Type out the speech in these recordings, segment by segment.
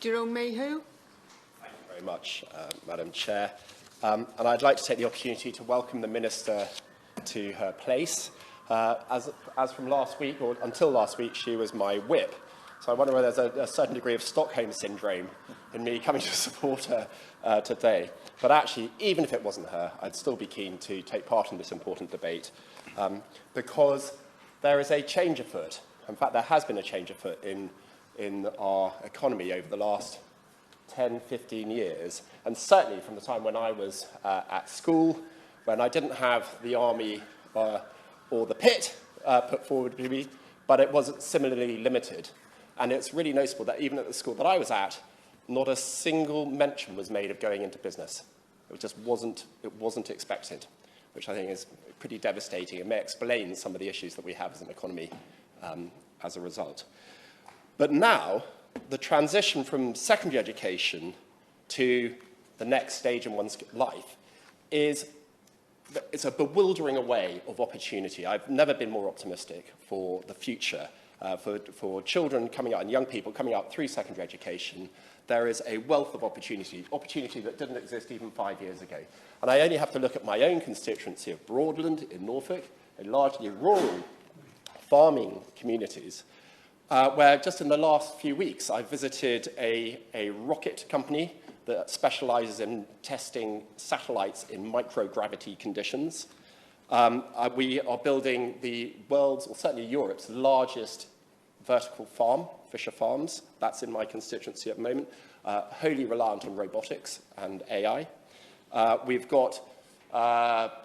Jerome Mayhew. Thank you very much, Madam Chair. And I'd like to take the opportunity to welcome the Minister to her place. As from last week, or until last week, she was my whip. So I wonder whether there's a certain degree of Stockholm syndrome in me coming to support her today. But actually, even if it wasn't her, I'd still be keen to take part in this important debate because there is a change afoot. In fact, there has been a change afoot in our economy over the last 10, 15 years, and certainly from the time when I was at school, when I didn't have the army or the pit put forward to me, but it was similarly limited. And it's really noticeable that even at the school that I was at, not a single mention was made of going into business. It just wasn't expected, which I think is pretty devastating and may explain some of the issues that we have as an economy as a result. But now, the transition from secondary education to the next stage in one's life it's a bewildering array of opportunity. I've never been more optimistic for the future. For children coming out and young people coming out through secondary education, there is a wealth of opportunity that didn't exist even 5 years ago. And I only have to look at my own constituency of Broadland in Norfolk, a largely rural farming communities, where just in the last few weeks I've visited a rocket company that specialises in testing satellites in microgravity conditions. We are building the world's, or certainly Europe's, largest vertical farm, Fisher Farms. That's in my constituency at the moment, wholly reliant on robotics and AI. We've got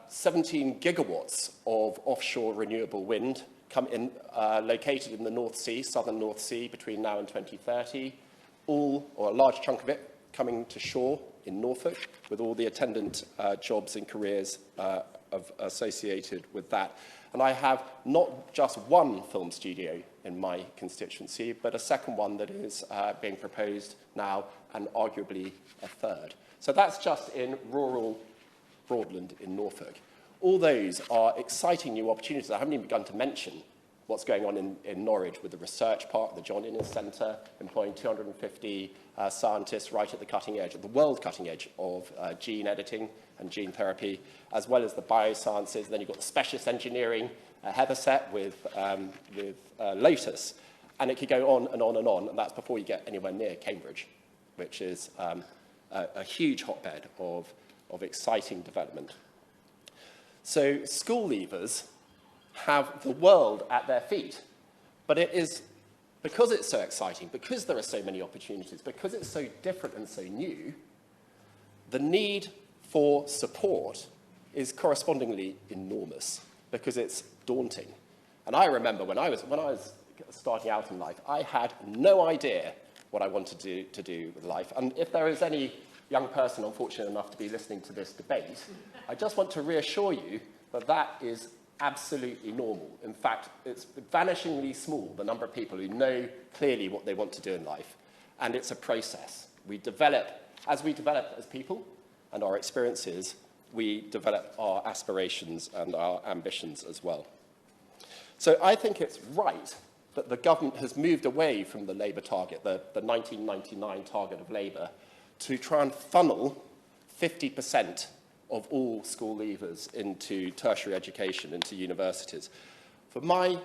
17 gigawatts of offshore renewable wind located in the North Sea, southern North Sea, between now and 2030, or a large chunk of it coming to shore in Norfolk, with all the attendant jobs and careers associated with that. And I have not just one film studio in my constituency, but a second one that is being proposed now, and arguably a third. So that's just in rural Broadland in Norfolk. All those are exciting new opportunities. I haven't even begun to mention what's going on in Norwich with the research part, the John Innes Centre, employing 250 scientists right at the cutting edge, at the world cutting edge of gene editing and gene therapy, as well as the biosciences. Then you've got the specialist engineering, Heatherset with Lotus, and it could go on and on and on, and that's before you get anywhere near Cambridge, which is a huge hotbed of exciting development. So school leavers have the world at their feet, but it is because it's so exciting, because there are so many opportunities, because it's so different and so new, the need for support is correspondingly enormous because it's daunting. And I remember when I was starting out in life, I had no idea what I wanted to do with life. And if there is any young person unfortunate enough to be listening to this debate, I just want to reassure you that that is absolutely normal. In fact, it's vanishingly small, the number of people who know clearly what they want to do in life. And it's a process. As we develop as people and our experiences, we develop our aspirations and our ambitions as well. So I think it's right that the government has moved away from the Labour target, the 1999 target of Labour, to try and funnel 50% of all school leavers into tertiary education, into universities. From my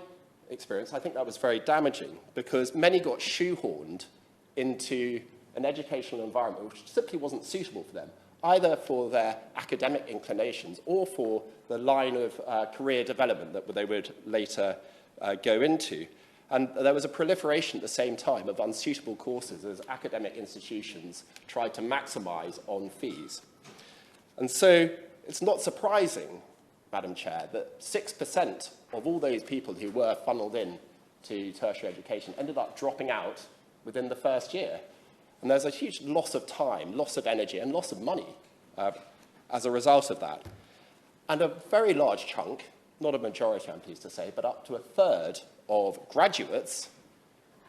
experience, I think that was very damaging because many got shoehorned into an educational environment which simply wasn't suitable for them, either for their academic inclinations or for the line of career development that they would later go into. And there was a proliferation at the same time of unsuitable courses as academic institutions tried to maximise on fees. And so it's not surprising, Madam Chair, that 6% of all those people who were funnelled in to tertiary education ended up dropping out within the first year. And there's a huge loss of time, loss of energy, and loss of money as a result of that. And a very large chunk, not a majority, I'm pleased to say, but up to a third of graduates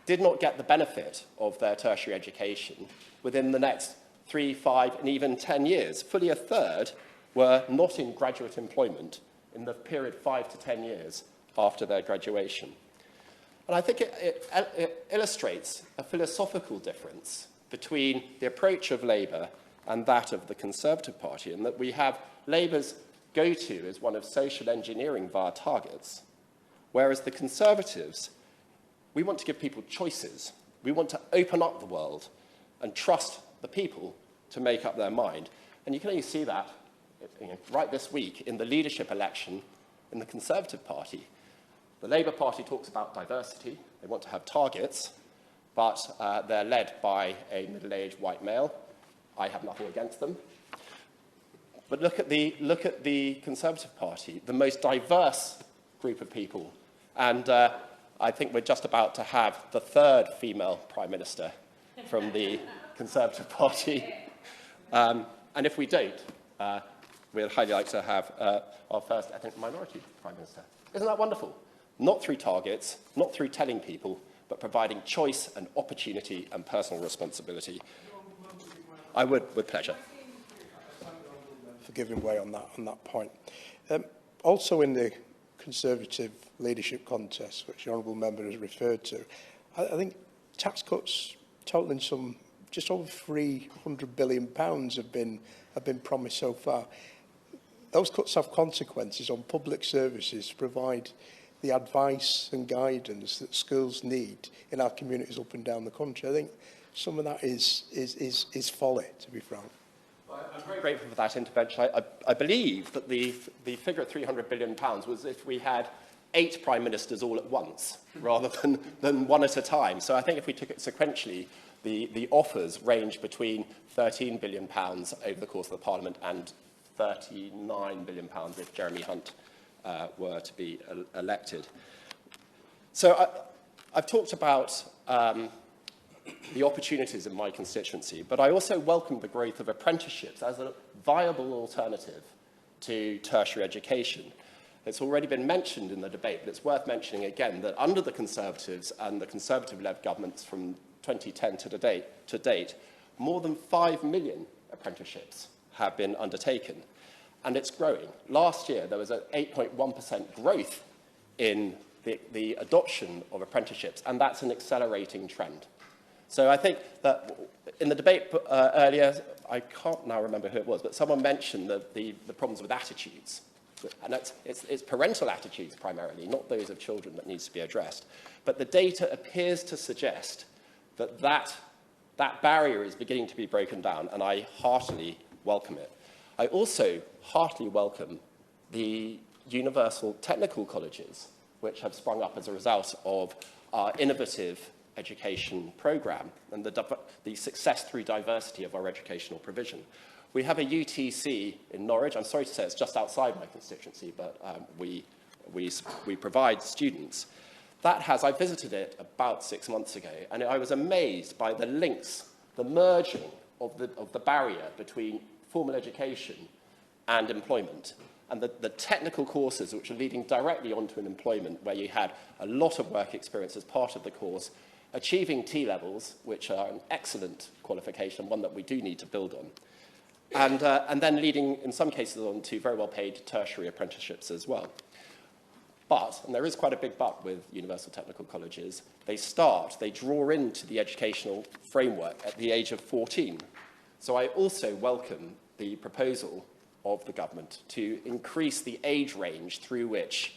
did not get the benefit of their tertiary education within the next 3, 5, and even 10 years. Fully a third were not in graduate employment in the period 5 to 10 years after their graduation. And I think it illustrates a philosophical difference between the approach of Labour and that of the Conservative Party, and that we have Labour's go-to is one of social engineering via targets, whereas the Conservatives, we want to give people choices. We want to open up the world and trust the people to make up their mind. And you can only see that right this week in the leadership election in the Conservative Party. The Labour Party talks about diversity. They want to have targets, but they're led by a middle-aged white male. I have nothing against them. But look at the Conservative Party, the most diverse group of people. And I think we're just about to have the third female Prime Minister from the Conservative Party. And if we don't, we'd highly like to have our first ethnic minority Prime Minister. Isn't that wonderful? Not through targets, not through telling people, but providing choice and opportunity and personal responsibility. I would, with pleasure. For giving way on that point. Also in the Conservative leadership contest, which the honourable member has referred to, I think tax cuts totalling some just over £300 billion have been promised so far. Those cuts have consequences on public services to provide the advice and guidance that schools need in our communities up and down the country. I think some of that is folly, to be frank. Well, I'm very grateful for that intervention. I believe that the figure of £300 billion was if we had 8 prime ministers all at once, rather than one at a time. So I think if we took it sequentially, the offers range between £13 billion over the course of the Parliament and £39 billion if Jeremy Hunt were to be elected. So I've talked about the opportunities in my constituency, but I also welcome the growth of apprenticeships as a viable alternative to tertiary education. It's already been mentioned in the debate, but it's worth mentioning again that under the Conservatives and the Conservative-led governments from 2010 to date, more than 5 million apprenticeships have been undertaken, and it's growing. Last year, there was an 8.1% growth in the adoption of apprenticeships, and that's an accelerating trend. So I think that in the debate earlier, I can't now remember who it was, but someone mentioned the problems with attitudes. And it's parental attitudes primarily, not those of children, that needs to be addressed. But the data appears to suggest that barrier is beginning to be broken down, and I heartily welcome it. I also heartily welcome the universal technical colleges, which have sprung up as a result of our innovative education programme and the success through diversity of our educational provision. We have a UTC in Norwich. I'm sorry to say it's just outside my constituency, but we provide students. That has, I visited it about 6 months ago, and I was amazed by the links, the merging of the barrier between formal education and employment, and the technical courses which are leading directly onto an employment where you had a lot of work experience as part of the course, achieving T-levels, which are an excellent qualification, one that we do need to build on, and then leading, in some cases, on to very well-paid tertiary apprenticeships as well. But, and there is quite a big but with universal technical colleges, they draw into the educational framework at the age of 14. So I also welcome the proposal of the government to increase the age range through which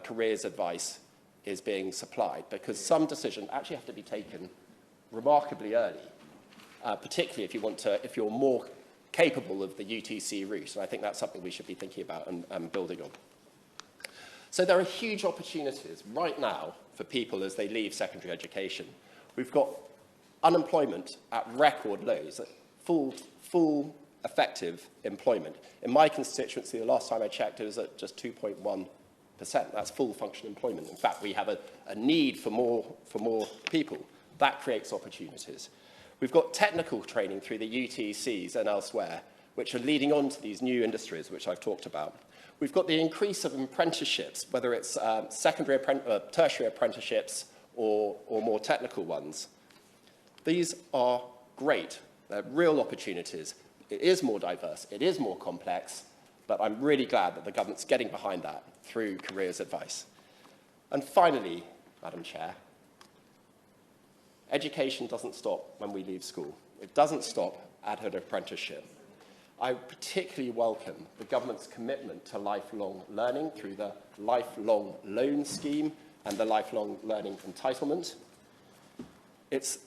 careers advice is being supplied, because some decisions actually have to be taken remarkably early, particularly if you're more capable of the UTC route, and I think that's something we should be thinking about and building on. So there are huge opportunities right now for people as they leave secondary education. We've got unemployment at record lows, at full effective employment. In my constituency, the last time I checked, it was at just 2.1%. That's full function employment. In fact, we have a need for more people. That creates opportunities. We've got technical training through the UTCs and elsewhere, which are leading on to these new industries, which I've talked about. We've got the increase of apprenticeships, whether it's tertiary apprenticeships or more technical ones. These are great. They're real opportunities. It is more diverse. It is more complex. But I'm really glad that the government's getting behind that through careers advice. And finally, Madam Chair, Education doesn't stop when we leave school. It doesn't stop at an apprenticeship. I particularly welcome the government's commitment to lifelong learning through the lifelong loan scheme and the lifelong learning entitlement. It's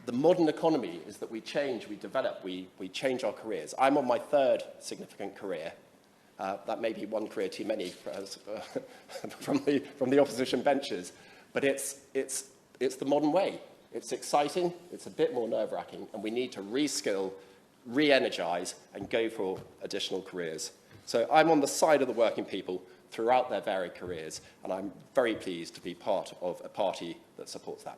the modern economy is that we change, we develop, we change our careers. I'm on my third significant career. That may be one career too many from the opposition benches, but it's the modern way. It's exciting, it's a bit more nerve-wracking, and we need to reskill, re-energise, and go for additional careers. So I'm on the side of the working people throughout their varied careers, and I'm very pleased to be part of a party that supports that.